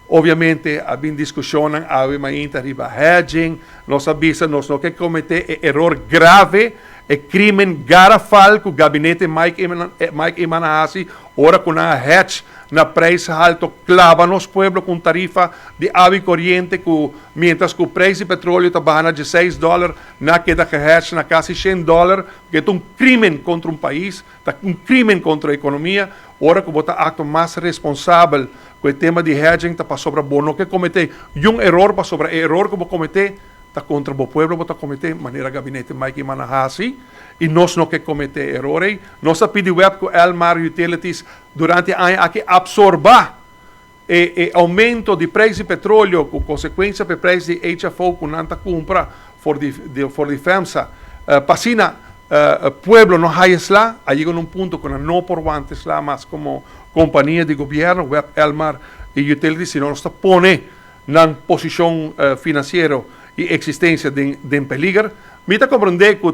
Obviamente, abbiamo discussione, abbiamo arriba hedging, nos avvisa, nos no che commette error grave e crime garrafal que o gabinete Mike Imanahasi, ora com a hedge na preço alto, clava nos pueblo com tarifa de água corriente, que, mientras que o preço de petróleo está bajando de $6, na queda que hedge na quase $100, que é um crime contra um país, tá um crime contra a economia, ora que bota acto mais responsável com o tema de hedging, tá para sobre bono que cometer, error para sobre error que vou cometer, tá contra o pueblo, bota cometer, maneira gabinete Mike Imanahasi, e nós não que cometer errores. Nós pedimos que Elmar Utilities durante a ano que absorba o aumento de preço de petróleo com consequência para o preço de HFO que não compra for the FEMSA. Pasina, pueblo não há lá, aí chega num ponto que não por antes lá, mas como companhia de governo, Elmar e Utilities, se não está pone na posição financeira e existência de peligro, me está compreender que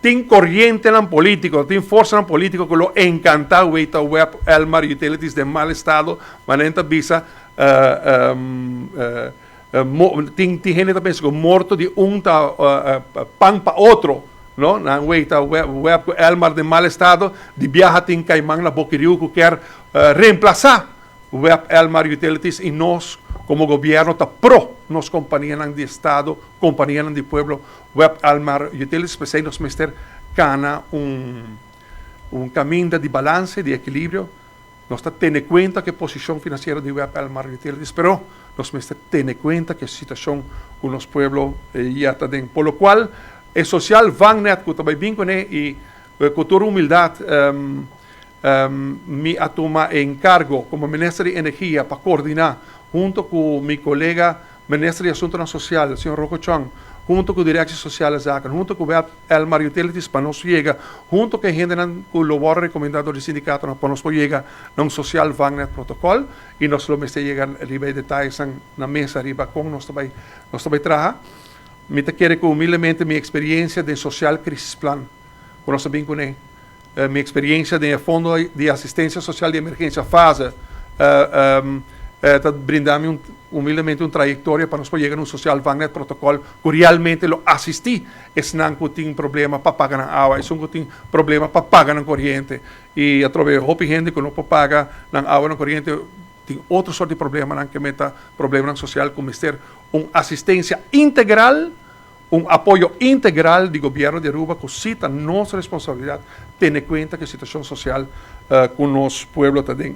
tem corriente en político, tem força en político que lo encanta web Elmar Utilities de mal estado, manenta visa tem gente que pensa que morto de pan para outro, no? Na web Elmar de mal estado, de viaja tem caimán na Boquiriu que quer reemplazar web Elmar Utilities e nós como governo está pro nos companhias de estado, companhias de pueblo, web Elmar Utilities, para nos mester cana caminho de balance, de equilíbrio, nós está tendo conta que a posição financeira de web Elmar Utilities, pero nós mester tendo conta que a situação com os pueblos já está dentro. Por lo qual, é social vangnet que também vim com e com toda humildade me atoma encargo como ministro de Energia para coordenar junto com meu colega ministro de Assuntos Sociais, o senhor Rocco Chong, junto com a Direção Social da Zaca, junto com o Elmar Utilities, para nós chegar, junto com a gente que o labor recomendado do sindicato, para nós chegar num social Wagner protocolo, e nós vamos chegar a detalhes na mesa arriba com nós também trabalhar. Me quero que humildemente minha experiência de social crisis plan, com nós também com minha experiência de Fundo de Assistência Social de Emergência fase, brindar-me humildemente uma trajetória para nós chegar no social Wagner protocolo que realmente lo assisti, esse não tem problema para pagar na água, esse não tem problema para pagar na corrente, e através de gente que não pode pagar na água na corrente, tem outro sorte de problema, não que meta problema social, como ter uma assistência integral, apoio integral do governo de Aruba, que cita nossa responsabilidade, tendo em conta que a situação social com o nosso povo também